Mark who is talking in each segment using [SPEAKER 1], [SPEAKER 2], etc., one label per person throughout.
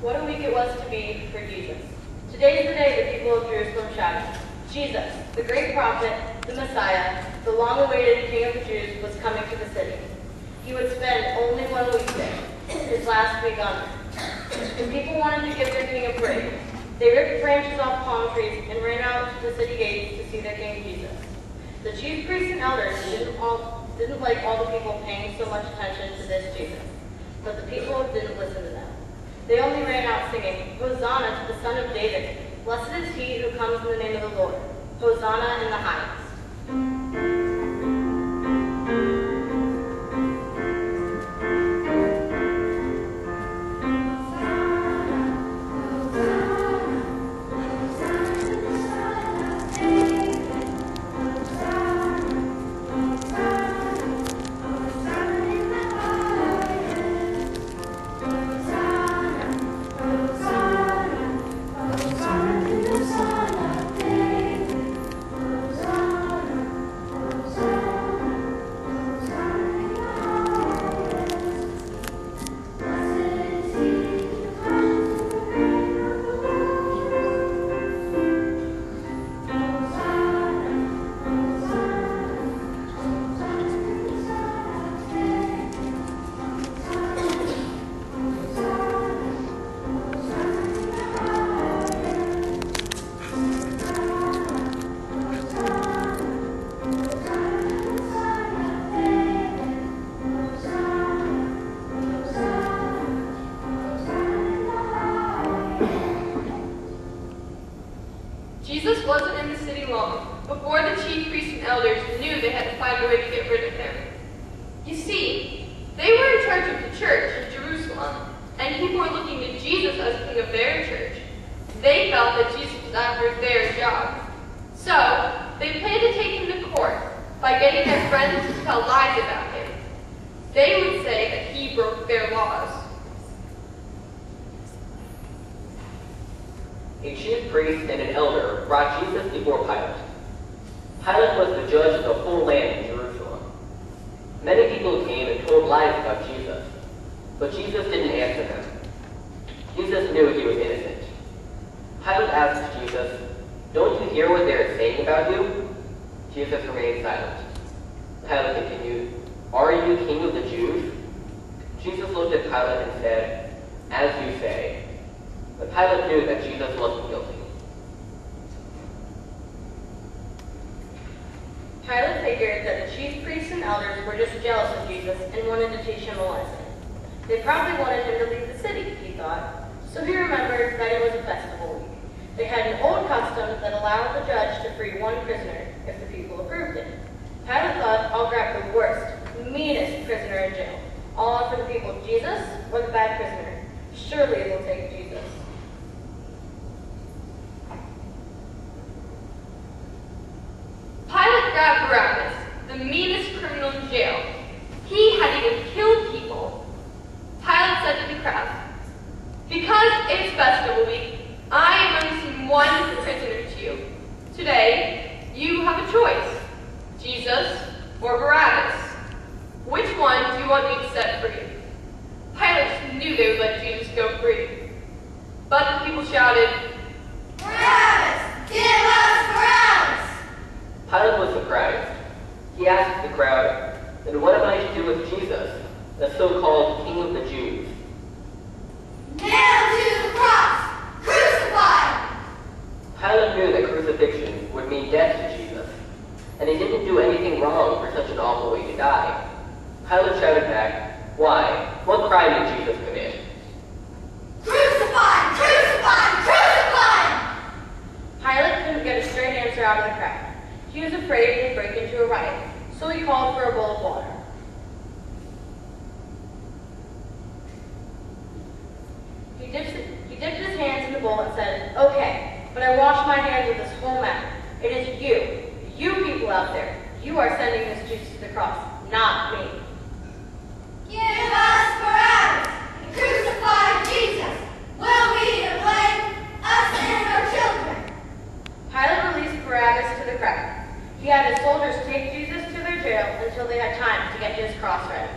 [SPEAKER 1] What a week it was to be for Jesus. Today is the day the people of Jerusalem shouted, Jesus, the great prophet, the Messiah, the long-awaited King of the Jews, was coming to the city. He would spend only 1 weekday, his last week on earth. The people wanted to give their king a parade. They ripped branches off palm trees and ran out to the city gates to see their king Jesus. The chief priests and elders didn't like all the people paying so much attention to this Jesus, but the people didn't listen to them. They only ran out singing, Hosanna to the Son of David. Blessed is he who comes in the name of the Lord. Hosanna in the highest.
[SPEAKER 2] Jesus wasn't in the city long before the chief priests and elders knew they had to find a way to get rid of him. You see, they were in charge of the church in Jerusalem, and people were looking to Jesus as king of their church. They felt that Jesus was after their job. So, they planned to take him to court by getting their friends to tell lies about him. They would say that he broke their laws.
[SPEAKER 3] A chief priest and an elder brought Jesus before Pilate. Pilate was the judge of the whole land in Jerusalem. Many people came and told lies about Jesus, but Jesus didn't answer them. Jesus knew he was innocent. Pilate asked Jesus, "Don't you hear what they are saying about you?" Jesus remained silent. Pilate continued, "Are you king of the Jews?" Jesus looked at Pilate and said, "As you say." But Pilate knew that Jesus wasn't guilty.
[SPEAKER 1] Pilate figured that the chief priests and elders were just jealous of Jesus and wanted to teach him a lesson. They probably wanted him to leave the city, he thought. So he remembered that it was a festival week. They had an old custom that allowed the judge to free one prisoner if the people approved it. Pilate thought, I'll grab the worst, meanest prisoner in jail. I'll offer the people Jesus or the bad prisoner. Surely they'll take Jesus.
[SPEAKER 2] Pilate grabbed Barabbas, the meanest criminal in jail. He had even killed people. Pilate said to the crowd, "Because it's festival week, I am releasing one prisoner to you. Today, you have a choice, Jesus or Barabbas. Which one do you want me to set free?" Pilate knew they would let Jesus go free. But the people shouted, "Barabbas! Give us Barabbas!"
[SPEAKER 3] Pilate was surprised. He asked the crowd, "Then what am I to do with Jesus, the so-called King of the Jews?"
[SPEAKER 4] "Nailed to the cross! Crucified!"
[SPEAKER 3] Pilate knew that crucifixion would mean death to Jesus, and he didn't do anything wrong for such an awful way to die. Pilate shouted back, "Why? What crime did Jesus commit?"
[SPEAKER 4] "Crucified! Crucified! Crucified!"
[SPEAKER 1] Pilate couldn't get a straight answer out of the crowd. He was afraid he'd break into a riot, so he called for a bowl of water. He dipped his hands in the bowl and said, "Okay, but I wash my hands of this whole matter. It is you people out there. You are sending this Jesus to the cross, not me."
[SPEAKER 4] "Give us Barabbas and crucify Jesus. We'll be to blame, us and our children."
[SPEAKER 1] Pilate released Barabbas to the crowd. He had his soldiers take Jesus to their jail until they had time to get his cross ready.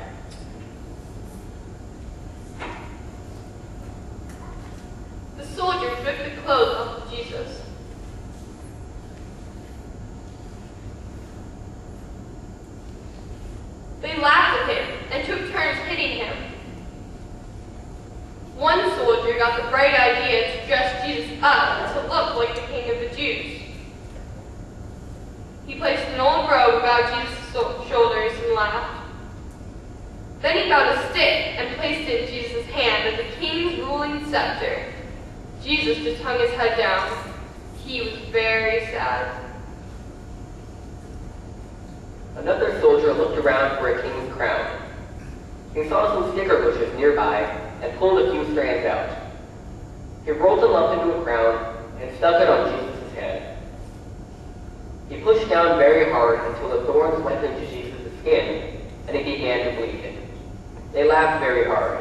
[SPEAKER 2] clothes off of Jesus. They laughed at him and took turns hitting him. One soldier got the bright idea to dress Jesus up to look like the King of the Jews. He placed an old robe about Jesus' shoulders and laughed. Then he found a stick and placed it in Jesus' hand as the king's ruling scepter. Jesus just hung his head down. He was very sad.
[SPEAKER 3] Another soldier looked around for a king's crown. He saw some sticker bushes nearby and pulled a few strands out. He rolled them up into a crown and stuck it on Jesus' head. He pushed down very hard until the thorns went into Jesus' skin and he began to bleed. They laughed very hard.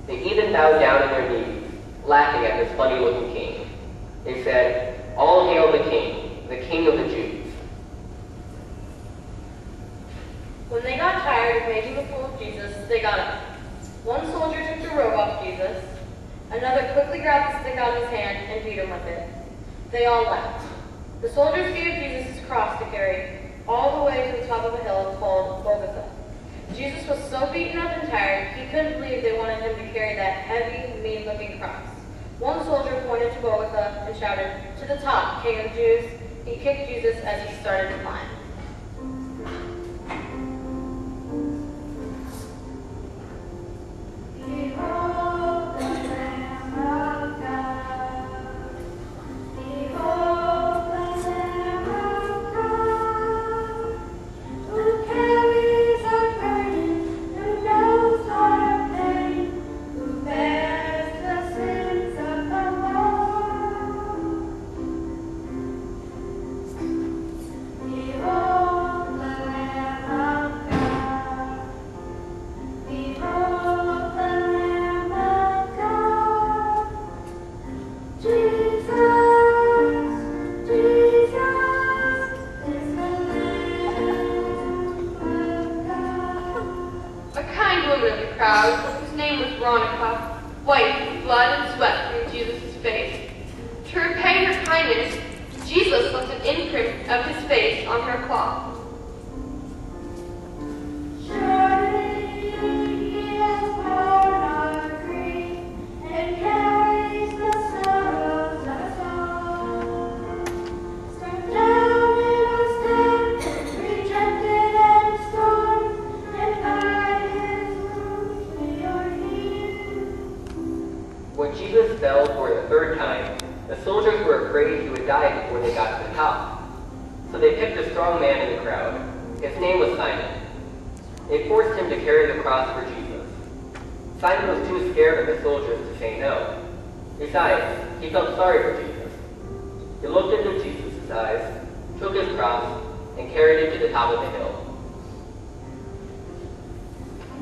[SPEAKER 3] They even bowed down on their knees, laughing at this funny-looking king. They said, "All hail the King of the Jews."
[SPEAKER 1] When they got tired of making a fool of Jesus, they got up. One soldier took the robe off Jesus. Another quickly grabbed the stick out of his hand and beat him with it. They all laughed. The soldiers gave Jesus his cross to carry all the way to the top of a hill called Golgotha. Jesus was so beaten up and tired, he couldn't believe they wanted him to carry that heavy, mean-looking cross. One soldier pointed to Golgotha and shouted, "To the top, King of the Jews." He kicked Jesus as he started to climb.
[SPEAKER 4] Behold the Lamb of God. Behold the Lamb of God, who carries our burden, who knows our pain, who bears the sins of the world. Behold the Lamb of God. Behold the Lamb of God. Jesus, Jesus is the Lamb of God.
[SPEAKER 2] A kind woman of the crowd, whose name was Veronica, wiped with blood and sweat from Jesus' face. To repay her kindness, Jesus left an imprint of his face on her cloth.
[SPEAKER 4] Surely he has borne our grief and carries the sorrows of us all. Struck down in our stead, rejected and scorned, and by his wounds we are healed.
[SPEAKER 3] When Jesus fell for the third time, the soldiers were afraid he would die before they got to the top. So they picked a strong man in the crowd. His name was Simon. They forced him to carry the cross for Jesus. Simon was too scared of the soldiers to say no. Besides, he felt sorry for Jesus. He looked into Jesus' eyes, took his cross, and carried it to the top of the hill.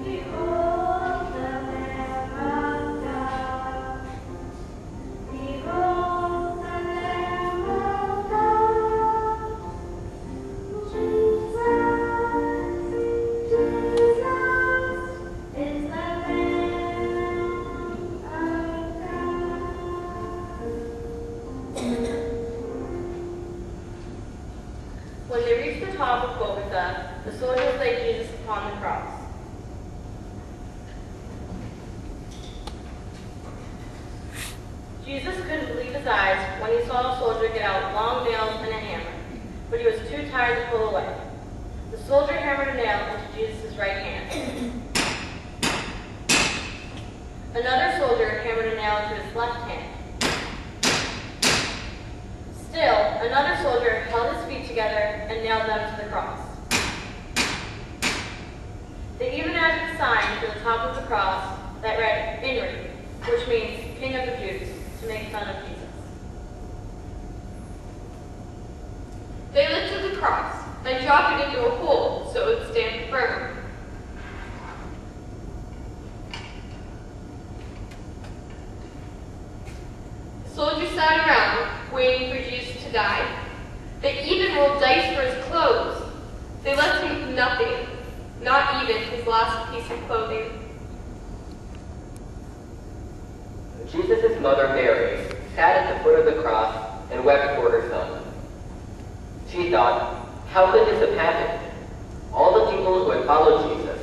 [SPEAKER 4] Behold the Lamb of God. Behold the Lamb of God. Jesus, Jesus is the Lamb of God.
[SPEAKER 1] When they reached the top of Golgotha, the soldiers laid Jesus upon the cross. Jesus couldn't believe his eyes when he saw a soldier get out long nails and a hammer, but he was too tired to pull away. The soldier hammered a nail into Jesus' right hand. Another soldier hammered a nail into his left hand. Still, another soldier held his feet together and nailed them to the cross. They even added a sign to the top of the cross that read, "Inri," which means King of the Jews, to make fun of Jesus.
[SPEAKER 2] They lifted the cross and dropped it into a hole so it would stand firm. The soldiers sat around, waiting for Jesus to die. They even rolled dice for his clothes. They left him with nothing, not even his last piece of clothing.
[SPEAKER 3] Jesus' mother Mary sat at the foot of the cross and wept for her son. She thought, how could this have happened? All the people who had followed Jesus,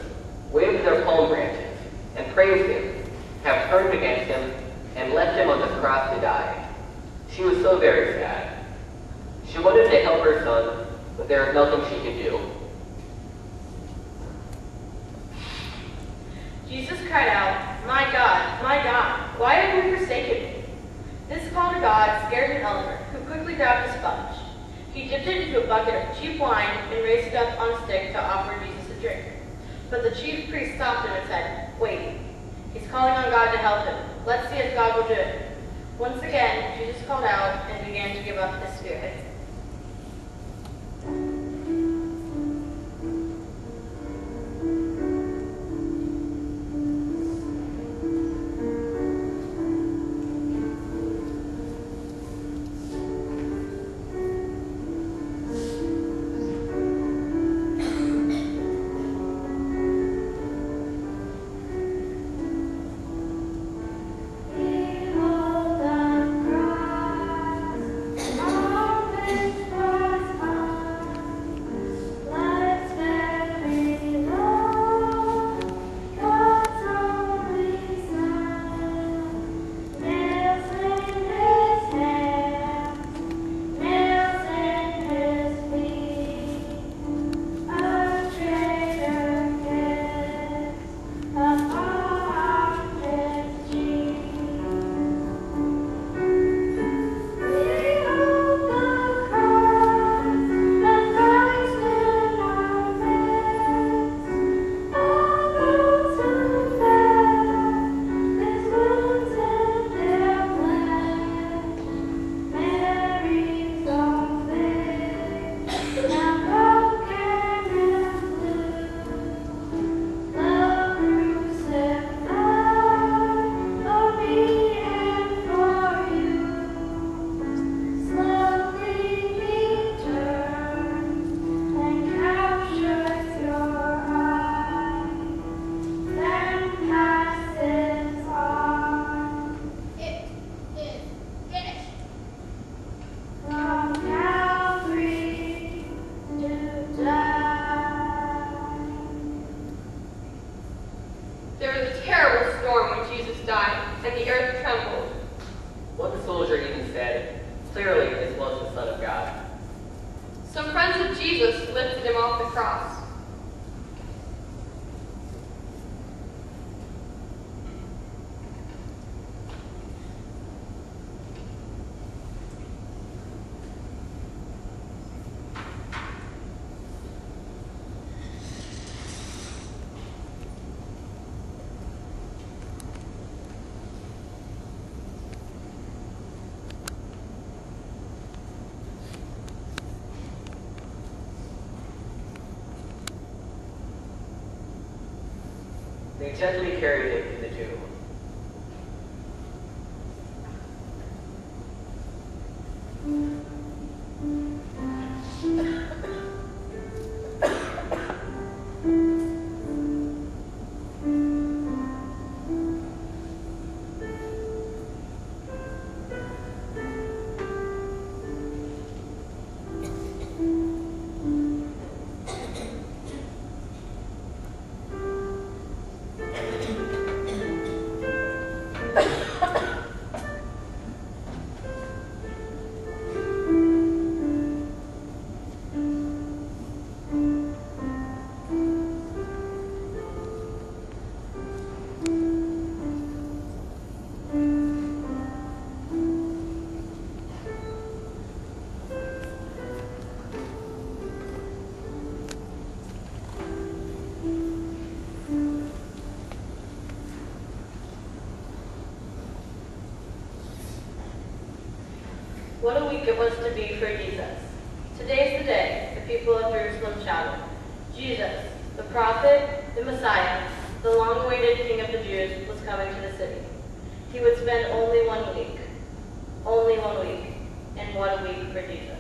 [SPEAKER 3] waved their palm branches, and praised him, have turned against him and left him on the cross to die. She was so very sad. She wanted to help her son, but there was nothing she could do.
[SPEAKER 1] Jesus cried out, my God, why have you forsaken me?" This call to God scared an elder, who quickly grabbed a sponge. He dipped it into a bucket of cheap wine and raised it up on a stick to offer Jesus a drink. But the chief priest stopped him and said, "Wait, he's calling on God to help him. Let's see if God will do it." Once again, Jesus called out and began to give up his spirit.
[SPEAKER 2] There was a terrible storm when Jesus died, and the earth trembled.
[SPEAKER 3] One soldier even said, clearly this was the Son of God.
[SPEAKER 2] Some friends of Jesus lifted him off the cross.
[SPEAKER 3] They gently carried him to the tomb.
[SPEAKER 1] What a week it was to be for Jesus. Today's the day, the people of Jerusalem shouted, "Jesus, the prophet, the Messiah, the long-awaited King of the Jews, was coming to the city." He would spend only 1 week. Only 1 week. And what a week for Jesus.